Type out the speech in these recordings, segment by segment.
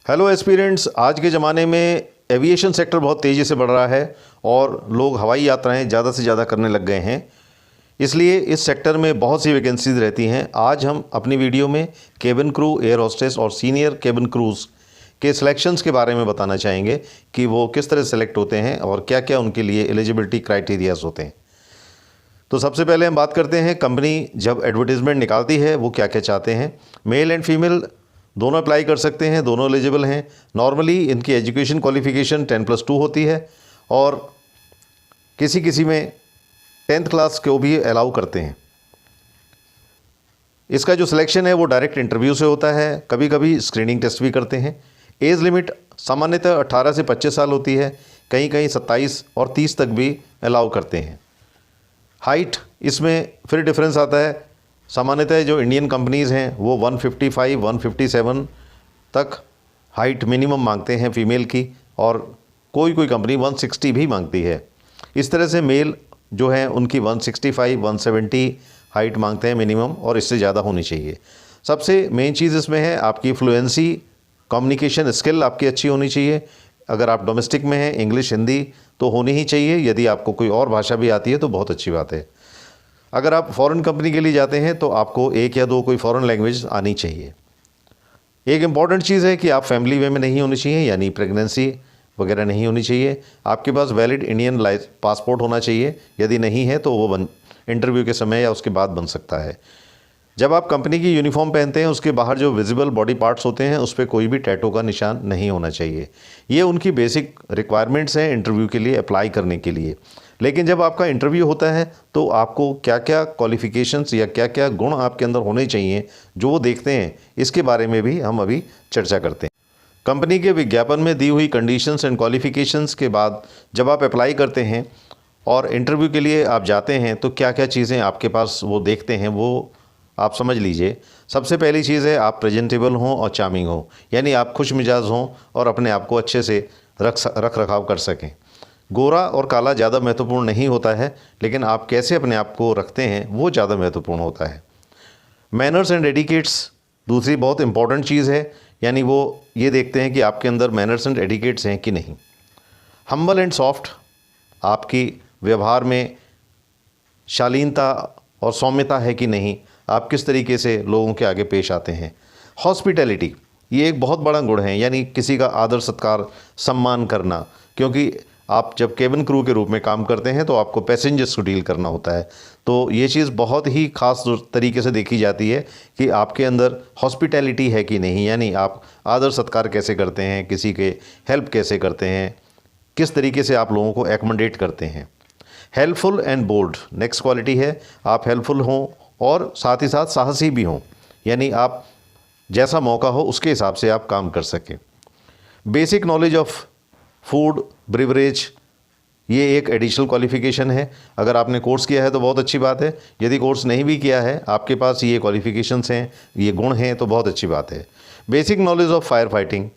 Hello aspirants, आज के ज़माने में एविएशन सेक्टर बहुत तेज़ी से बढ़ रहा है और लोग हवाई यात्राएं ज़्यादा से ज़्यादा करने लग गए हैं। इसलिए इस सेक्टर में बहुत सी वैकेंसीज रहती हैं। आज हम अपनी वीडियो में केबिन क्रू, एयर होस्टेस और सीनियर केबिन क्रूज़ के सिलेक्शंस के बारे में बताना चाहेंगे कि वो किस तरह सेलेक्ट होते हैं और क्या क्या उनके लिए एलिजिबिलिटी क्राइटेरियाज होते हैं। तो सबसे पहले हम बात करते हैं कंपनी जब एडवर्टीज़मेंट निकालती है वो क्या क्या चाहते हैं। मेल एंड फीमेल दोनों अप्लाई कर सकते हैं, दोनों एलिजिबल हैं। नॉर्मली इनकी एजुकेशन क्वालिफिकेशन 10+2 होती है और किसी किसी में 10th क्लास को भी अलाउ करते हैं। इसका जो सिलेक्शन है वो डायरेक्ट इंटरव्यू से होता है, कभी कभी स्क्रीनिंग टेस्ट भी करते हैं। एज लिमिट सामान्यतः 18 से 25 साल होती है, कहीं कहीं 27 और 30 तक भी अलाउ करते हैं। हाइट, इसमें फिर डिफरेंस आता है। सामान्यतः जो इंडियन कंपनीज़ हैं वो 155, 157 तक हाइट मिनिमम मांगते हैं फीमेल की, और कोई कोई कंपनी 160 भी मांगती है। इस तरह से मेल जो है उनकी 165, 170 हाइट मांगते हैं मिनिमम, और इससे ज़्यादा होनी चाहिए। सबसे मेन चीज़ इसमें है आपकी फ्लुएंसी, कम्युनिकेशन स्किल आपकी अच्छी होनी चाहिए। अगर आप डोमेस्टिक में हैं, इंग्लिश हिंदी तो होनी ही चाहिए। यदि आपको कोई और भाषा भी आती है तो बहुत अच्छी बात है। अगर आप फॉरेन कंपनी के लिए जाते हैं तो आपको एक या दो कोई फॉरेन लैंग्वेज आनी चाहिए। एक इम्पॉर्टेंट चीज़ है कि आप फैमिली वे में नहीं होनी चाहिए, यानी प्रेगनेंसी वगैरह नहीं होनी चाहिए। आपके पास वैलिड इंडियन पासपोर्ट होना चाहिए। यदि नहीं है तो वो इंटरव्यू के समय या उसके बाद बन सकता है। जब आप कंपनी की यूनिफॉर्म पहनते हैं उसके बाहर जो विजिबल बॉडी पार्ट्स होते हैं उस पर कोई भी टैटू का निशान नहीं होना चाहिए। ये उनकी बेसिक रिक्वायरमेंट्स हैं इंटरव्यू के लिए अप्लाई करने के लिए। लेकिन जब आपका इंटरव्यू होता है तो आपको क्या क्या क्वालिफ़िकेशंस या क्या क्या गुण आपके अंदर होने चाहिए जो वो देखते हैं, इसके बारे में भी हम अभी चर्चा करते हैं। कंपनी के विज्ञापन में दी हुई कंडीशंस एंड क्वालिफ़िकेशंस के बाद जब आप अप्लाई करते हैं और इंटरव्यू के लिए आप जाते हैं तो क्या क्या चीज़ें आपके पास वो देखते हैं वो आप समझ लीजिए। सबसे पहली चीज़ है आप प्रेजेंटेबल हों और चार्मिंग हों, यानी आप खुश मिजाज हों और अपने आप को अच्छे से रख रखाव कर सकें। गोरा और काला ज़्यादा महत्वपूर्ण नहीं होता है, लेकिन आप कैसे अपने आप को रखते हैं वो ज़्यादा महत्वपूर्ण होता है। मैनर्स एंड एटिकेट्स दूसरी बहुत इंपॉर्टेंट चीज़ है, यानी वो ये देखते हैं कि आपके अंदर मैनर्स एंड एटिकेट्स हैं कि नहीं। हम्बल एंड सॉफ्ट, आपकी व्यवहार में शालीनता और सौम्यता है कि नहीं, आप किस तरीके से लोगों के आगे पेश आते हैं। हॉस्पिटैलिटी, ये एक बहुत बड़ा गुण है, यानी किसी का आदर सत्कार सम्मान करना, क्योंकि आप जब केबिन क्रू के रूप में काम करते हैं तो आपको पैसेंजर्स को डील करना होता है। तो ये चीज़ बहुत ही ख़ास तरीके से देखी जाती है कि आपके अंदर हॉस्पिटैलिटी है कि नहीं, यानी आप आदर सत्कार कैसे करते हैं, किसी के हेल्प कैसे करते हैं, किस तरीके से आप लोगों को एकोमोडेट करते हैं। Helpful and bold next quality है, आप हेल्पफुल हों और साथ ही साथ साहसी भी हों, यानी आप जैसा मौका हो उसके हिसाब से आप काम कर सकें। Basic knowledge of food beverage, ये एक एडिशनल क्वालिफ़िकेशन है। अगर आपने कोर्स किया है तो बहुत अच्छी बात है, यदि कोर्स नहीं भी किया है आपके पास ये क्वालिफ़िकेशंस हैं, ये गुण हैं तो बहुत अच्छी बात है। Basic knowledge of fire fighting,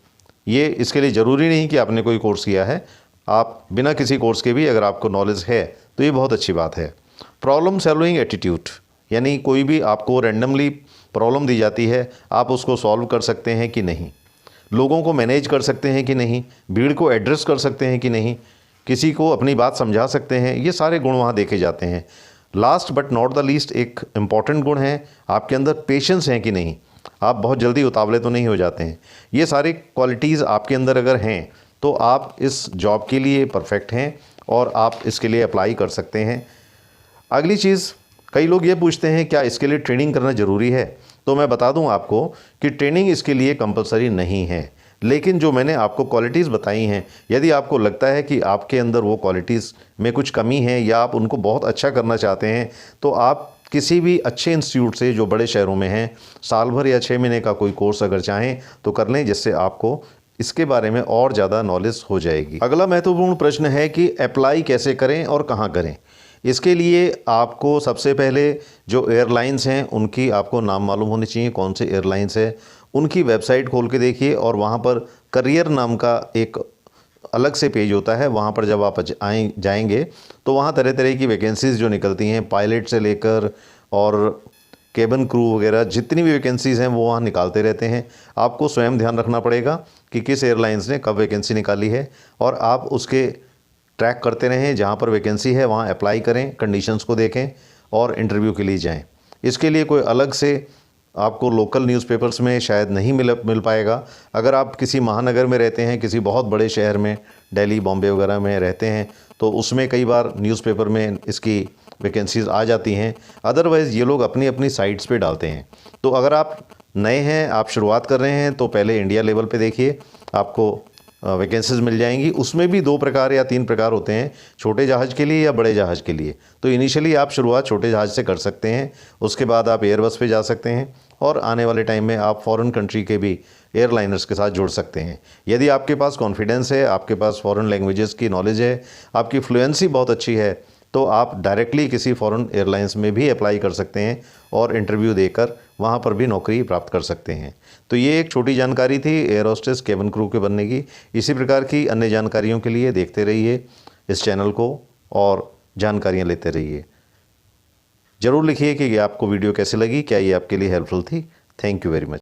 ये इसके लिए ज़रूरी नहीं कि आपने कोई कोर्स किया है, आप बिना किसी कोर्स के भी अगर आपको नॉलेज है तो ये बहुत अच्छी बात है। प्रॉब्लम सॉल्विंग एटीट्यूड, यानी कोई भी आपको रैंडमली प्रॉब्लम दी जाती है, आप उसको सॉल्व कर सकते हैं कि नहीं, लोगों को मैनेज कर सकते हैं कि नहीं, भीड़ को एड्रेस कर सकते हैं कि नहीं, किसी को अपनी बात समझा सकते हैं, ये सारे गुण वहाँ देखे जाते हैं। Last but not the least एक इम्पॉर्टेंट गुण है, आपके अंदर पेशेंस है कि नहीं, आप बहुत जल्दी उतावले तो नहीं हो जाते हैं। ये सारी क्वालिटीज़ आपके अंदर अगर हैं तो आप इस जॉब के लिए परफेक्ट हैं और आप इसके लिए अप्लाई कर सकते हैं। अगली चीज़, कई लोग ये पूछते हैं क्या इसके लिए ट्रेनिंग करना ज़रूरी है, तो मैं बता दूं आपको कि ट्रेनिंग इसके लिए कंपलसरी नहीं है। लेकिन जो मैंने आपको क्वालिटीज़ बताई हैं, यदि आपको लगता है कि आपके अंदर वो क्वालिटीज़ में कुछ कमी है या आप उनको बहुत अच्छा करना चाहते हैं, तो आप किसी भी अच्छे इंस्टीट्यूट से जो बड़े शहरों में हैं साल भर या 6 महीने का कोई कोर्स अगर चाहें तो कर लें, जिससे आपको इसके बारे में और ज़्यादा नॉलेज हो जाएगी। अगला महत्वपूर्ण प्रश्न है कि अप्लाई कैसे करें और कहाँ करें। इसके लिए आपको सबसे पहले जो एयरलाइंस हैं उनकी आपको नाम मालूम होनी चाहिए, कौन से एयरलाइंस है, उनकी वेबसाइट खोल के देखिए और वहाँ पर करियर नाम का एक अलग से पेज होता है। वहाँ पर जब आप जाएंगे तो वहाँ तरह तरह की वैकेंसीज़ जो निकलती हैं, पायलट से लेकर और केबिन क्रू वगैरह जितनी भी वैकेंसीज़ हैं वो वहाँ निकालते रहते हैं। आपको स्वयं ध्यान रखना पड़ेगा कि किस एयरलाइंस ने कब वैकेंसी निकाली है, और आप उसके ट्रैक करते रहें। जहाँ पर वैकेंसी है वहाँ अप्लाई करें, कंडीशंस को देखें और इंटरव्यू के लिए जाएं। इसके लिए कोई अलग से आपको लोकल न्यूज़पेपर्स में शायद नहीं मिल पाएगा। अगर आप किसी महानगर में रहते हैं, किसी बहुत बड़े शहर में, दिल्ली, बॉम्बे वगैरह में रहते हैं, तो उसमें कई बार न्यूज़पेपर में इसकी वैकेंसीज़ आ जाती हैं। अदरवाइज़ ये लोग अपनी अपनी साइट्स पे डालते हैं। तो अगर आप नए हैं, आप शुरुआत कर रहे हैं, तो पहले इंडिया लेवल पे देखिए, आपको वैकेंसीज़ मिल जाएंगी। उसमें भी 2 प्रकार या 3 प्रकार होते हैं, छोटे जहाज़ के लिए या बड़े जहाज़ के लिए। तो इनिशियली आप शुरुआत छोटे जहाज़ से कर सकते हैं, उसके बाद आप एयरबस पे जा सकते हैं, और आने वाले टाइम में आप फॉरेन कंट्री के भी एयरलाइनर्स के साथ जुड़ सकते हैं। यदि आपके पास कॉन्फिडेंस है, आपके पास फॉरेन लैंग्वेजेस की नॉलेज है, आपकी फ्लुएंसी बहुत अच्छी है, तो आप डायरेक्टली किसी फॉरेन एयरलाइंस में भी अप्लाई कर सकते हैं और इंटरव्यू देकर वहाँ पर भी नौकरी प्राप्त कर सकते हैं। तो ये एक छोटी जानकारी थी एयर होस्टेस केबिन क्रू के बनने की। इसी प्रकार की अन्य जानकारियों के लिए देखते रहिए इस चैनल को और जानकारियाँ लेते रहिए। ज़रूर लिखिए कि आपको वीडियो कैसी लगी, क्या ये आपके लिए हेल्पफुल थी। Thank you very much.